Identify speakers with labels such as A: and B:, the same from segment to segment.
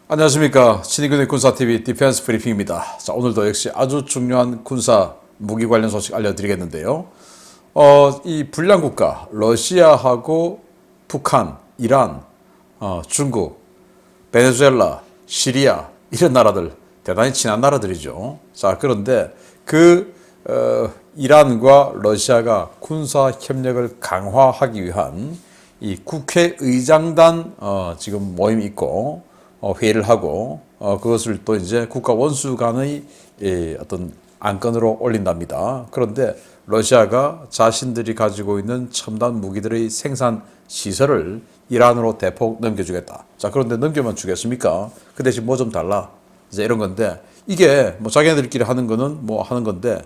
A: 안녕하십니까. 신의균의 군사TV 디펜스 브리핑입니다. 자, 오늘도 역시 아주 중요한 군사 무기 관련 소식 알려드리겠는데요. 이 불량국가 러시아하고 북한, 이란, 중국, 베네수엘라, 시리아 이런 나라들 대단히 친한 나라들이죠. 자, 그런데 이란과 러시아가 군사 협력을 강화하기 위한 이 국회의장단 지금 모임이 있고 회의를 하고 그것을 또 이제 국가 원수 간의 어떤 안건으로 올린답니다. 그런데 러시아가 자신들이 가지고 있는 첨단 무기들의 생산 시설을 이란으로 대폭 넘겨주겠다. 자, 그런데 넘겨만 주겠습니까? 그 대신 뭐 좀 달라. 이제 이런 건데 이게 뭐 자기네들끼리 하는 거는 뭐 하는 건데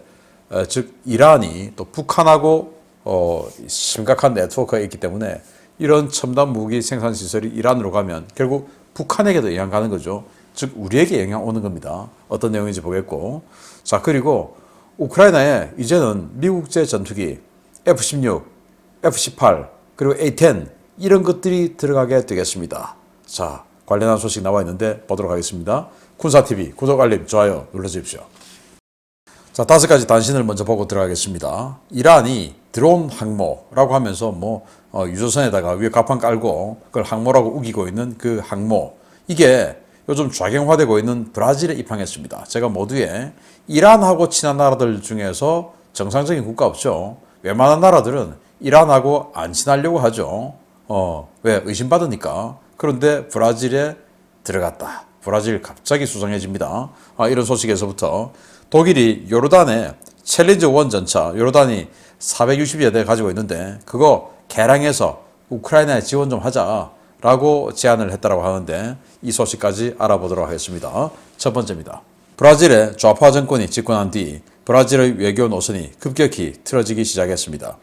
A: 즉 이란이 또 북한하고 심각한 네트워크가 있기 때문에 이런 첨단 무기 생산 시설이 이란으로 가면 결국 북한에게도 영향 가는 거죠. 즉 우리에게 영향 오는 겁니다. 어떤 내용인지 보겠고. 자, 그리고 우크라이나에 이제는 미국제 전투기 F-16, F-18 그리고 A-10 이런 것들이 들어가게 되겠습니다. 자, 관련한 소식 나와 있는데 보도록 하겠습니다. 군사TV 구독, 알림, 좋아요 눌러주십시오. 자, 5가지 단신을 먼저 보고 들어가겠습니다. 이란이 드론 항모라고 하면서 유조선에다가 위에 갑판 깔고 그걸 항모라고 우기고 있는 그 항모, 이게 요즘 좌경화되고 있는 브라질에 입항했습니다. 제가 모두에 이란하고 친한 나라들 중에서 정상적인 국가 없죠. 웬만한 나라들은 이란하고 안 친하려고 하죠. 왜? 의심받으니까. 그런데 브라질에 들어갔다. 브라질 갑자기 수상해집니다. 이런 소식에서부터 독일이 요르단에 챌린저 1 전차, 요르단이 460여 대 가지고 있는데 그거 개량해서 우크라이나에 지원 좀 하자라고 제안을 했다고 하는데 이 소식까지 알아보도록 하겠습니다. 첫 번째입니다. 브라질의 좌파 정권이 집권한 뒤 브라질의 외교 노선이 급격히 틀어지기 시작했습니다.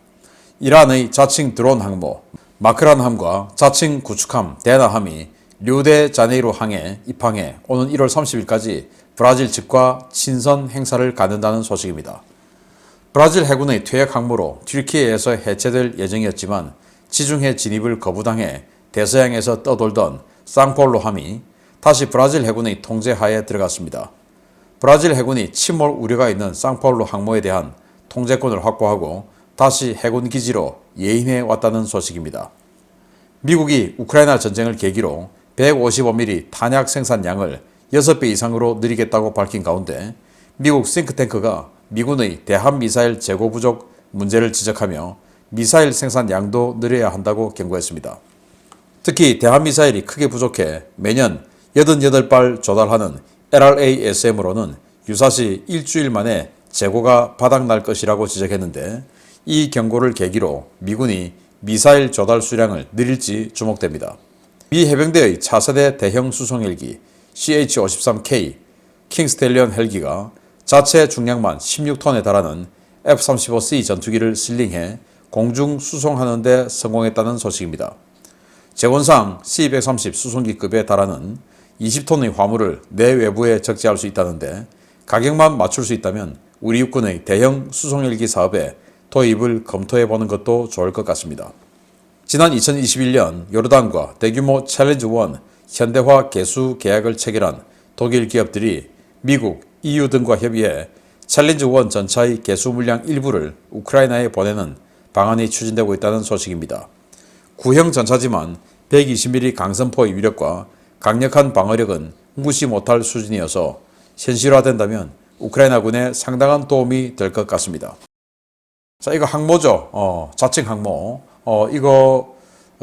A: 이란의 자칭 드론 항모 마크란 함과 자칭 구축함 데나함이 류데자네이루 항에 입항해 오는 1월 30일까지 브라질 측과 친선 행사를 갖는다는 소식입니다. 브라질 해군의 퇴역 항모로 튀르키예에서 해체될 예정이었지만 지중해 진입을 거부당해 대서양에서 떠돌던 상폴로 함이 다시 브라질 해군의 통제하에 들어갔습니다. 브라질 해군이 침몰 우려가 있는 상폴로 항모에 대한 통제권을 확보하고 다시 해군 기지로 예인해 왔다는 소식입니다. 미국이 우크라이나 전쟁을 계기로 155mm 탄약 생산량을 6배 이상으로 늘리겠다고 밝힌 가운데 미국 싱크탱크가 미군의 대한미사일 재고 부족 문제를 지적하며 미사일 생산량도 늘려야 한다고 경고했습니다. 특히 대한미사일이 크게 부족해 매년 88발 조달하는 LRASM으로는 유사시 일주일 만에 재고가 바닥날 것이라고 지적했는데 이 경고를 계기로 미군이 미사일 조달 수량을 늘릴지 주목됩니다. 미 해병대의 차세대 대형 수송헬기 CH-53K 킹스텔리언 헬기가 자체 중량만 16톤에 달하는 F-35C 전투기를 실링해 공중 수송하는 데 성공했다는 소식입니다. 재원상 C-130 수송기급에 달하는 20톤의 화물을 내외부에 적재할 수 있다는데 가격만 맞출 수 있다면 우리 육군의 대형 수송헬기 사업에 도입을 검토해보는 것도 좋을 것 같습니다. 지난 2021년 요르단과 대규모 챌린저 1 현대화 개수 계약을 체결한 독일 기업들이 미국, EU 등과 협의해 챌린저 1 전차의 개수 물량 일부를 우크라이나에 보내는 방안이 추진되고 있다는 소식입니다. 구형 전차지만 120mm 강선포의 위력과 강력한 방어력은 무시 못할 수준이어서 현실화된다면 우크라이나군에 상당한 도움이 될 것 같습니다. 자, 이거 항모죠. 자칭 항모. 이거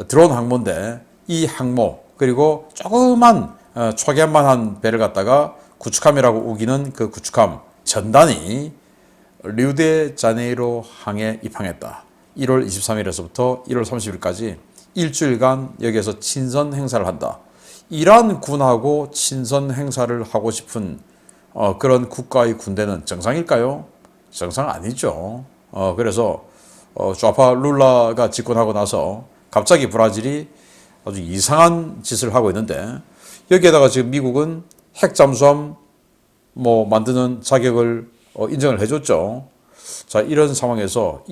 A: 드론 항모인데 이 항모 그리고 조그만 초기한만한 배를 갖다가 구축함이라고 우기는 그 구축함 전단이 류데자네이루 항에 입항했다. 1월 23일에서부터 1월 30일까지 일주일간 여기에서 친선 행사를 한다. 이란 군하고 친선 행사를 하고 싶은 그런 국가의 군대는 정상일까요? 정상 아니죠. 그래서 좌파 룰라가 집권하고 나서 갑자기 브라질이 아주 이상한 짓을 하고 있는데 여기에다가 지금 미국은 핵 잠수함 만드는 자격을 인정을 해줬죠. 자, 이런 상황에서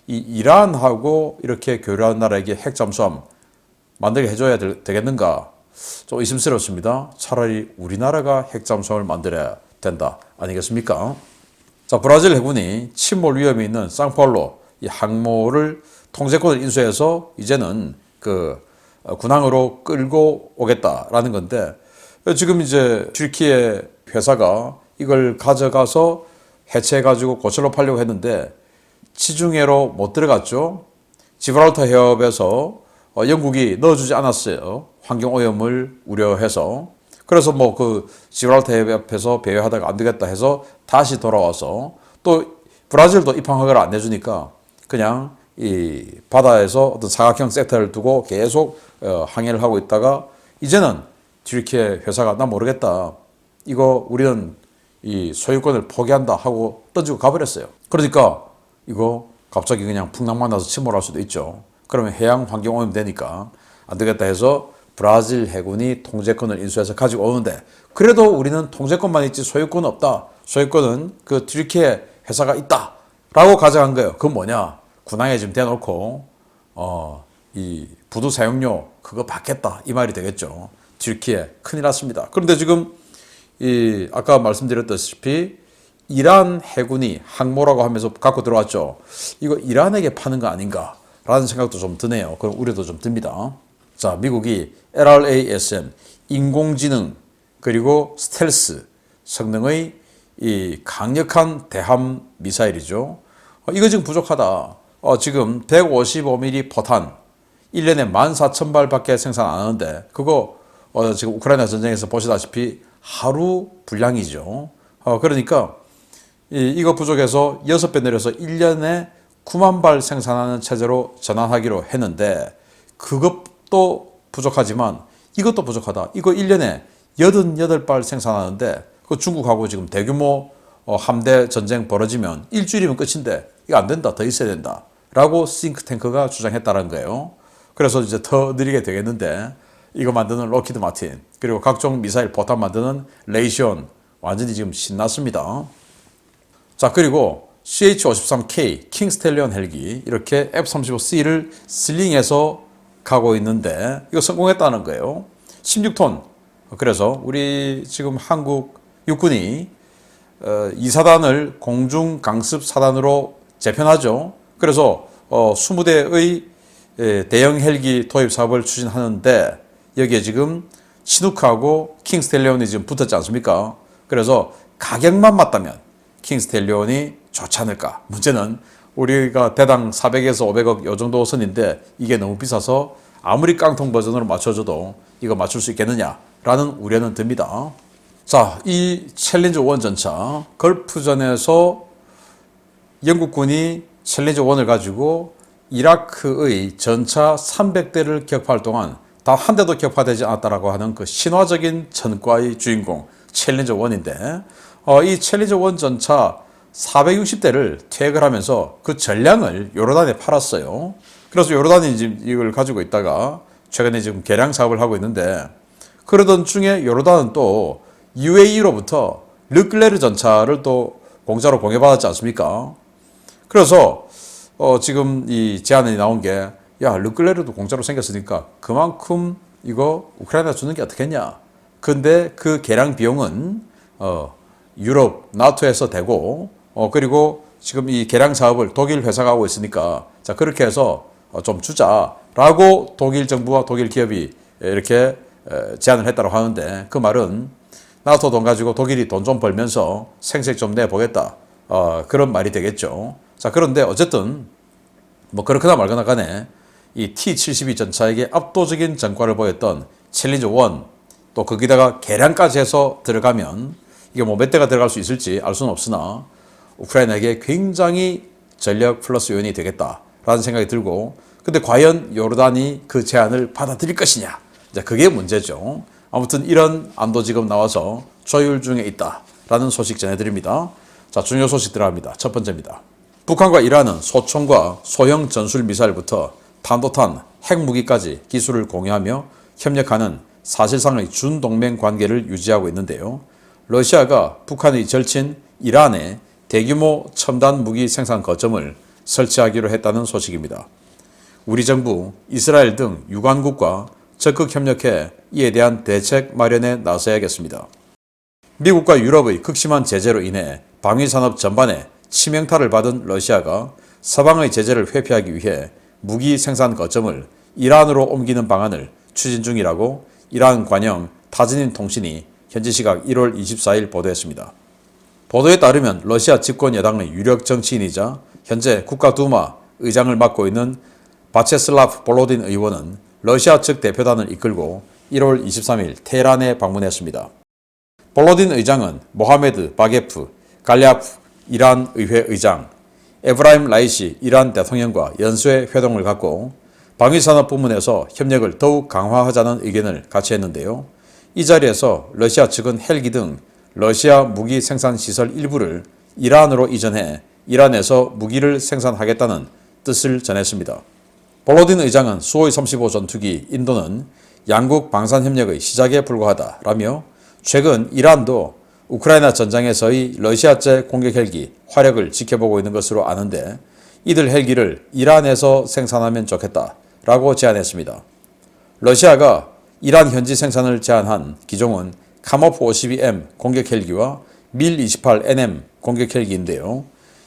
A: 이란하고 이렇게 교류한 나라에게 핵 잠수함 만들게 해줘야 되겠는가? 좀 의심스럽습니다. 차라리 우리나라가 핵잠수함을 만들어야 된다. 아니겠습니까? 자, 브라질 해군이 침몰 위험이 있는 상파울로 이 항모를 통제권을 인수해서 이제는 그 군항으로 끌고 오겠다라는 건데, 지금 이제 튀르키예 회사가 이걸 가져가서 해체해가지고 고철로 팔려고 했는데 지중해로 못 들어갔죠. 지브랄터 해협에서 영국이 넣어주지 않았어요. 환경오염을 우려해서. 그래서 뭐 그 지브랄터 해협에서 배회하다가 안 되겠다 해서 다시 돌아와서 또 브라질도 입항 허가를 안 내주니까 그냥 이 바다에서 어떤 사각형 섹터를 두고 계속 항해를 하고 있다가 이제는 튀르키예 회사가 나 모르겠다. 이거 우리는 이 소유권을 포기한다 하고 던지고 가버렸어요. 그러니까 이거 갑자기 그냥 풍랑만 나서 침몰할 수도 있죠. 그러면 해양 환경 오염 되니까 안 되겠다 해서 브라질 해군이 통제권을 인수해서 가지고 오는데 그래도 우리는 통제권만 있지 소유권은 없다. 소유권은 그 튀르키예 회사가 있다. 라고 가져간 거예요. 그건 뭐냐? 군항에 지금 대놓고 이 부두 사용료 그거 받겠다. 이 말이 되겠죠. 튀르키예 큰일 났습니다. 그런데 지금 이 아까 말씀드렸다시피 이란 해군이 항모라고 하면서 갖고 들어왔죠. 이거 이란에게 파는 거 아닌가라는 생각도 좀 드네요. 그런 우려도 좀 듭니다. 자, 미국이 LRASM 인공지능 그리고 스텔스 성능의 이 강력한 대함 미사일이죠. 이거 지금 부족하다. 지금 155mm 포탄 1년에 14,000발밖에 생산 안 하는데 그거 지금 우크라이나 전쟁에서 보시다시피 하루 분량이죠. 그러니까 이거 부족해서 6배 내려서 1년에 9만 발 생산하는 체제로 전환하기로 했는데 그것도 부족하지만 이것도 부족하다. 이거 1년에 88발 생산하는데 그 중국하고 지금 대규모 함대 전쟁 벌어지면 일주일이면 끝인데 이거 안 된다. 더 있어야 된다. 라고 싱크탱크가 주장했다는 거예요. 그래서 이제 더 느리게 되겠는데 이거 만드는 로키드 마틴 그리고 각종 미사일 포탄 만드는 레이시온 완전히 지금 신났습니다. 자, 그리고 CH-53K 킹스텔리온 헬기 이렇게 F-35C를 슬링해서 가고 있는데 이거 성공했다는 거예요. 16톤. 그래서 우리 지금 한국 육군이 2사단을 공중 강습 사단으로 재편하죠. 그래서 20대의 대형 헬기 도입 사업을 추진하는데 여기에 지금 치누크하고 킹스텔리온이 지금 붙었지 않습니까? 그래서 가격만 맞다면 킹스텔리온이 좋지 않을까. 문제는 우리가 대당 400에서 500억 요 정도 선인데 이게 너무 비싸서 아무리 깡통 버전으로 맞춰줘도 이거 맞출 수 있겠느냐라는 우려는 듭니다. 자, 이 챌린저 1 전차 걸프전에서 영국군이 챌린저 1을 가지고 이라크의 전차 300대를 격파할 동안 단 한 대도 격파되지 않았다라고 하는 그 신화적인 전과의 주인공 챌린저 1인데 이 챌린저 1 전차 460대를 퇴역을 하면서 그 전량을 요르단에 팔았어요. 그래서 요르단이 지금 이걸 가지고 있다가 최근에 지금 개량 사업을 하고 있는데 그러던 중에 요르단은 또 UAE로부터 르클레르 전차를 또 공짜로 공여받았지 않습니까? 그래서 지금 이 제안이 나온 게 야, 르클레르도 공짜로 생겼으니까 그만큼 이거 우크라이나 주는 게 어떻겠냐. 근데 그 개량 비용은 유럽 나토에서 되고 그리고 지금 이 개량 사업을 독일 회사가 하고 있으니까 자, 그렇게 해서 좀 주자라고 독일 정부와 독일 기업이 이렇게 제안을 했다고 하는데 그 말은 나토 돈 가지고 독일이 돈 좀 벌면서 생색 좀 내보겠다. 그런 말이 되겠죠. 자, 그런데 어쨌든 뭐 그렇거나 말거나 간에 이 T-72 전차에게 압도적인 전과를 보였던 챌린저 1 또 거기다가 개량까지 해서 들어가면 이게 뭐 몇 대가 들어갈 수 있을지 알 수는 없으나 우크라이나에게 굉장히 전력 플러스 요인이 되겠다라는 생각이 들고 근데 과연 요르단이 그 제안을 받아들일 것이냐. 이제 그게 문제죠. 아무튼 이런 안도 지금 나와서 조율 중에 있다라는 소식 전해드립니다. 자, 중요 소식 들어갑니다. 첫 번째입니다. 북한과 이란은 소총과 소형 전술 미사일부터 탄도탄, 핵무기까지 기술을 공유하며 협력하는 사실상의 준동맹 관계를 유지하고 있는데요. 러시아가 북한의 절친 이란에 대규모 첨단 무기 생산 거점을 설치하기로 했다는 소식입니다. 우리 정부, 이스라엘 등 유관국과 적극 협력해 이에 대한 대책 마련에 나서야겠습니다. 미국과 유럽의 극심한 제재로 인해 방위산업 전반에 치명타를 받은 러시아가 서방의 제재를 회피하기 위해 무기 생산 거점을 이란으로 옮기는 방안을 추진 중이라고 이란 관영 타즈닌 통신이 현지 시각 1월 24일 보도했습니다. 보도에 따르면 러시아 집권 여당의 유력 정치인이자 현재 국가두마 의장을 맡고 있는 바체슬라프 볼로딘 의원은 러시아 측 대표단을 이끌고 1월 23일 테헤란에 방문했습니다. 볼로딘 의장은 모하메드 바게프 갈리아프 이란 의회 의장, 에브라임 라이시 이란 대통령과 연쇄 회동을 갖고 방위산업 부문에서 협력을 더욱 강화하자는 의견을 같이 했는데요. 이 자리에서 러시아 측은 헬기 등 러시아 무기 생산 시설 일부를 이란으로 이전해 이란에서 무기를 생산하겠다는 뜻을 전했습니다. 볼로딘 의장은 수호이 35 전투기 인도는 양국 방산협력의 시작에 불과하다라며 최근 이란도 우크라이나 전장에서의 러시아제 공격 헬기 화력을 지켜보고 있는 것으로 아는데 이들 헬기를 이란에서 생산하면 좋겠다라고 제안했습니다. 러시아가 이란 현지 생산을 제한한 기종은 카모프 52M 공격 헬기와 밀 28NM 공격 헬기인데요.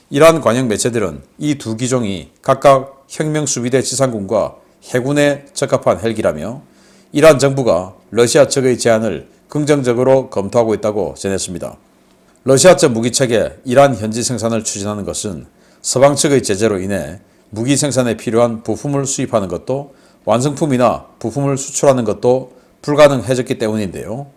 A: 이란 관영 매체들은 이 두 기종이 각각 혁명수비대 지상군과 해군에 적합한 헬기라며 이란 정부가 러시아 측의 제안을 긍정적으로 검토하고 있다고 전했습니다. 러시아제 무기체계 이란 현지 생산을 추진하는 것은 서방 측의 제재로 인해 무기 생산에 필요한 부품을 수입하는 것도 완성품이나 부품을 수출하는 것도 불가능해졌기 때문인데요.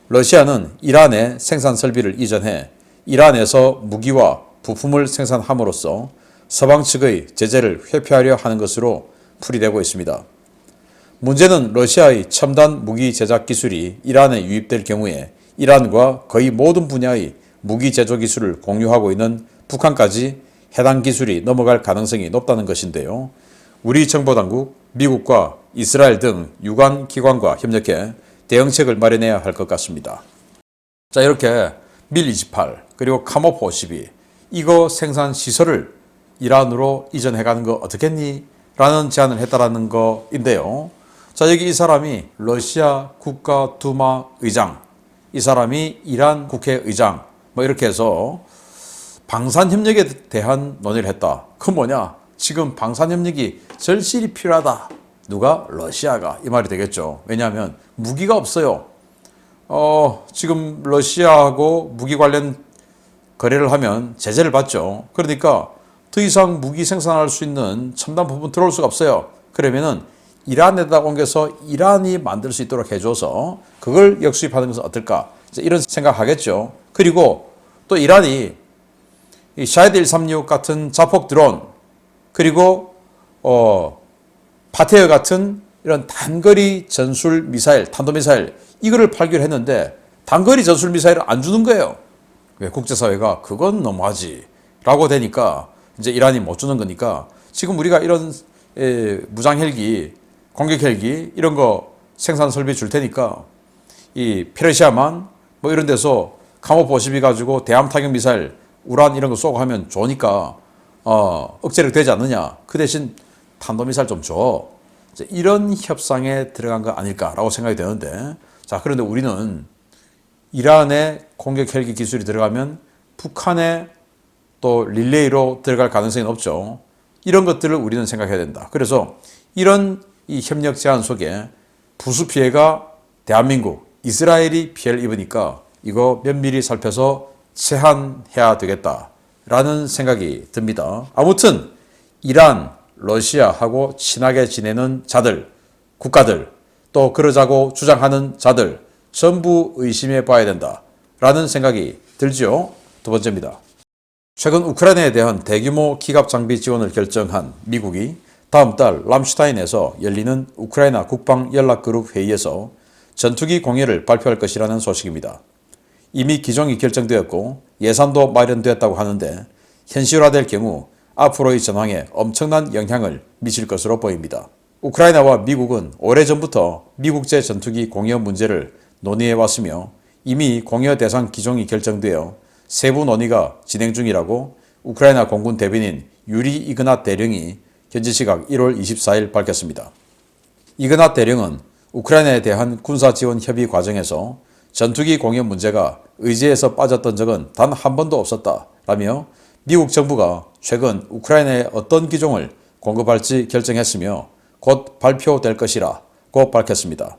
A: 러시아는 이란에 생산 설비를 이전해 이란에서 무기와 부품을 생산함으로써 서방 측의 제재를 회피하려 하는 것으로 풀이되고 있습니다. 문제는 러시아의 첨단 무기 제작 기술이 이란에 유입될 경우에 이란과 거의 모든 분야의 무기 제조 기술을 공유하고 있는 북한까지 해당 기술이 넘어갈 가능성이 높다는 것인데요. 우리 정보당국, 미국과 이스라엘 등 유관 기관과 협력해 대응책을 마련해야 할 것 같습니다. 자, 이렇게 밀28 그리고 카모프 52 이거 생산 시설을 이란으로 이전해가는 거 어떻겠니? 라는 제안을 했다라는 거인데요. 자, 여기 이 사람이 러시아 국가두마 의장, 이 사람이 이란 국회의장, 뭐 이렇게 해서 방산협력에 대한 논의를 했다. 그 뭐냐? 지금 방산협력이 절실히 필요하다. 누가? 러시아가. 이 말이 되겠죠. 왜냐하면 무기가 없어요. 지금 러시아하고 무기 관련 거래를 하면 제재를 받죠. 그러니까 더 이상 무기 생산할 수 있는 첨단 부품 들어올 수가 없어요. 그러면은 이란에다 옮겨서 이란이 만들 수 있도록 해줘서 그걸 역수입하는 것은 어떨까? 이런 생각하겠죠. 그리고 또 이란이 이 샤헤드 136 같은 자폭 드론 그리고 파테어 같은 이런 단거리 전술 미사일, 탄도미사일 이거를 팔기로 했는데 단거리 전술 미사일을 안 주는 거예요. 왜? 국제사회가 그건 너무하지 라고 되니까 이제 이란이 못 주는 거니까 지금 우리가 이런 무장 헬기, 공격 헬기 이런 거 생산 설비 줄 테니까 이 페르시아만 뭐 이런 데서 카모프 52 가지고 대함 타격 미사일, 우란 이런 거 쏘고 하면 좋으니까 억제력 되지 않느냐. 그 대신 탄도미사일 좀 줘. 이런 협상에 들어간 거 아닐까라고 생각이 되는데 자, 그런데 우리는 이란의 공격 헬기 기술이 들어가면 북한의 또 릴레이로 들어갈 가능성이 높죠. 이런 것들을 우리는 생각해야 된다. 그래서 이런 이 협력 제안 속에 부수 피해가 대한민국, 이스라엘이 피해를 입으니까 이거 면밀히 살펴서 제한해야 되겠다라는 생각이 듭니다. 아무튼 이란, 러시아하고 친하게 지내는 자들, 국가들, 또 그러자고 주장하는 자들 전부 의심해 봐야 된다라는 생각이 들죠. 두 번째입니다. 최근 우크라이나에 대한 대규모 기갑 장비 지원을 결정한 미국이 다음 달 람슈타인에서 열리는 우크라이나 국방연락그룹 회의에서 전투기 공여를 발표할 것이라는 소식입니다. 이미 기종이 결정되었고 예산도 마련되었다고 하는데 현실화될 경우 앞으로의 전황에 엄청난 영향을 미칠 것으로 보입니다. 우크라이나와 미국은 오래전부터 미국제 전투기 공여 문제를 논의해왔으며 이미 공여 대상 기종이 결정되어 세부 논의가 진행 중이라고 우크라이나 공군 대변인 유리 이그낫 대령이 현지 시각 1월 24일 밝혔습니다. 이그낫 대령은 우크라이나에 대한 군사 지원 협의 과정에서 전투기 공여 문제가 의제에서 빠졌던 적은 단 한 번도 없었다라며 미국 정부가 최근 우크라이나에 어떤 기종을 공급할지 결정했으며 곧 발표될 것이라고 밝혔습니다.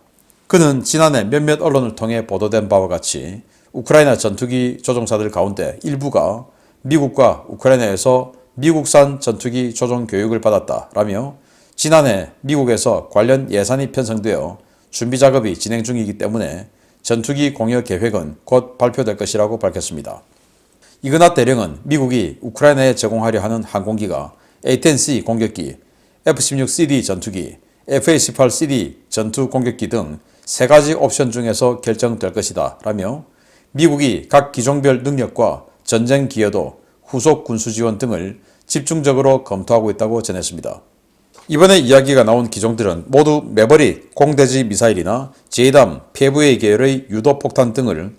A: 그는 지난해 몇몇 언론을 통해 보도된 바와 같이 우크라이나 전투기 조종사들 가운데 일부가 미국과 우크라이나에서 미국산 전투기 조종 교육을 받았다라며 지난해 미국에서 관련 예산이 편성되어 준비 작업이 진행 중이기 때문에 전투기 공여 계획은 곧 발표될 것이라고 밝혔습니다. 이그낫 대령은 미국이 우크라이나에 제공하려 하는 항공기가 A-10C 공격기, F-16CD 전투기, F-18CD 전투 공격기 등 3가지 옵션 중에서 결정될 것이다 라며 미국이 각 기종별 능력과 전쟁 기여도, 후속 군수 지원 등을 집중적으로 검토하고 있다고 전했습니다. 이번에 이야기가 나온 기종들은 모두 매버릭 공대지 미사일이나 제이담, PFA 계열의 유도폭탄 등을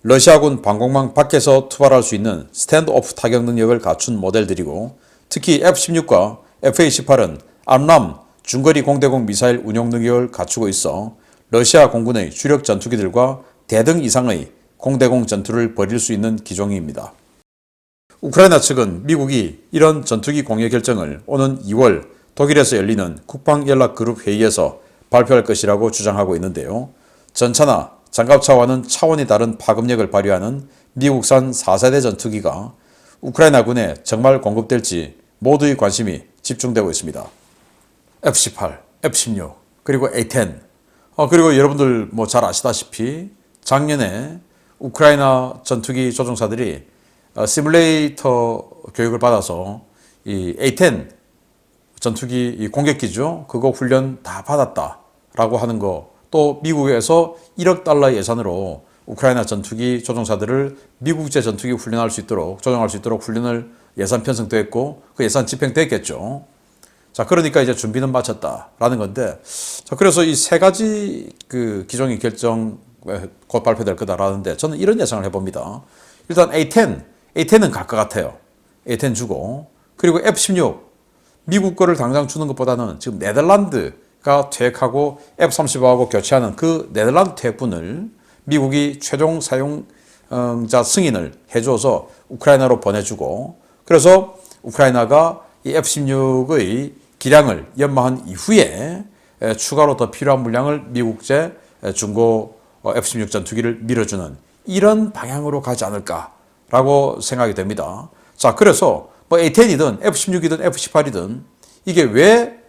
A: 러시아군 방공망 밖에서 투발할 수 있는 스탠드오프 타격 능력을 갖춘 모델들이고 특히 F-16과 F-18은 암람 중거리 공대공 미사일 운용 능력을 갖추고 있어 러시아 공군의 주력 전투기들과 대등 이상의 공대공 전투를 벌일 수 있는 기종입니다. 우크라이나 측은 미국이 이런 전투기 공여 결정을 오는 2월 독일에서 열리는 국방연락그룹 회의에서 발표할 것이라고 주장하고 있는데요. 전차나 장갑차와는 차원이 다른 파급력을 발휘하는 미국산 4세대 전투기가 우크라이나군에 정말 공급될지 모두의 관심이 집중되고 있습니다. F-18, F-16, 그리고 A-10 그리고 여러분들 잘 아시다시피 작년에 우크라이나 전투기 조종사들이 시뮬레이터 교육을 받아서 이 A-10 전투기 공격기죠. 그거 훈련 다 받았다라고 하는 거. 또 미국에서 1억 달러 예산으로 우크라이나 전투기 조종사들을 미국제 전투기 훈련할 수 있도록 조종할 수 있도록 훈련을 예산 편성됐고 그 예산 집행됐겠죠. 자, 그러니까 이제 준비는 마쳤다라는 건데, 자, 그래서 이 3가지 그 기종의 결정 곧 발표될 거다라는데 저는 이런 예상을 해봅니다. 일단 A-10은 갈 것 같아요. A-10 주고 그리고 F-16 미국 거를 당장 주는 것보다는 지금 네덜란드가 퇴역하고 F-35하고 교체하는 그 네덜란드 퇴역분을 미국이 최종 사용자 승인을 해줘서 우크라이나로 보내주고 그래서 우크라이나가 이 F-16의 기량을 연마한 이후에 추가로 더 필요한 물량을 미국제 중고 F-16 전투기를 밀어주는 이런 방향으로 가지 않을까라고 생각이 됩니다. 자, 그래서 A-10이든 F-16이든 F-18이든 이게 왜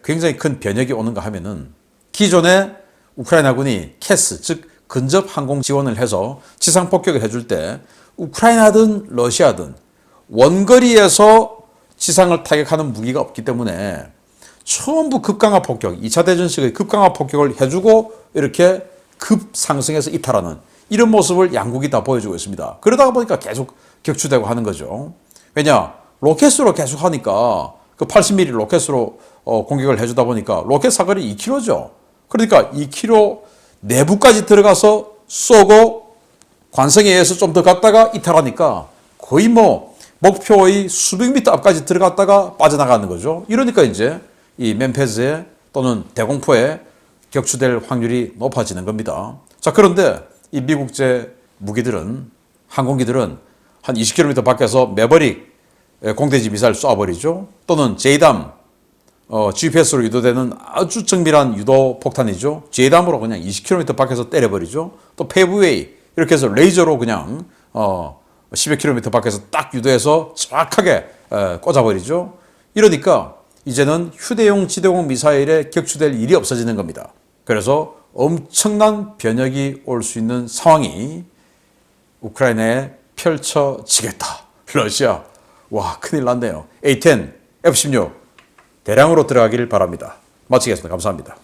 A: 굉장히 큰 변혁이 오는가 하면은 기존에 우크라이나군이 캐스, 즉 근접 항공 지원을 해서 지상 폭격을 해줄 때 우크라이나든 러시아든 원거리에서 지상을 타격하는 무기가 없기 때문에 전부 급강화 폭격, 2차 대전식의 급강화 폭격을 해주고 이렇게 급상승해서 이탈하는 이런 모습을 양국이 다 보여주고 있습니다. 그러다 보니까 계속 격추되고 하는 거죠. 왜냐? 로켓으로 계속 하니까 그 80mm 로켓으로 공격을 해주다 보니까 로켓 사거리 2km죠. 그러니까 2km 내부까지 들어가서 쏘고 관성에 의해서 좀 더 갔다가 이탈하니까 거의 목표의 수백 미터 앞까지 들어갔다가 빠져나가는 거죠. 이러니까 이제 이 맨페즈에 또는 대공포에 격추될 확률이 높아지는 겁니다. 자, 그런데 이 미국제 무기들은 항공기들은 한 20km 밖에서 매버릭 공대지 미사일 쏴버리죠. 또는 제이담 GPS로 유도되는 아주 정밀한 유도 폭탄이죠. 제이담으로 그냥 20km 밖에서 때려버리죠. 또 PFA 이렇게 해서 레이저로 그냥 10여 km 밖에서 딱 유도해서 정확하게 꽂아버리죠. 이러니까 이제는 휴대용 지대공 미사일에 격추될 일이 없어지는 겁니다. 그래서 엄청난 변혁이 올 수 있는 상황이 우크라이나에 펼쳐지겠다. 러시아, 와, 큰일 났네요. A-10, F-16 대량으로 들어가기를 바랍니다. 마치겠습니다. 감사합니다.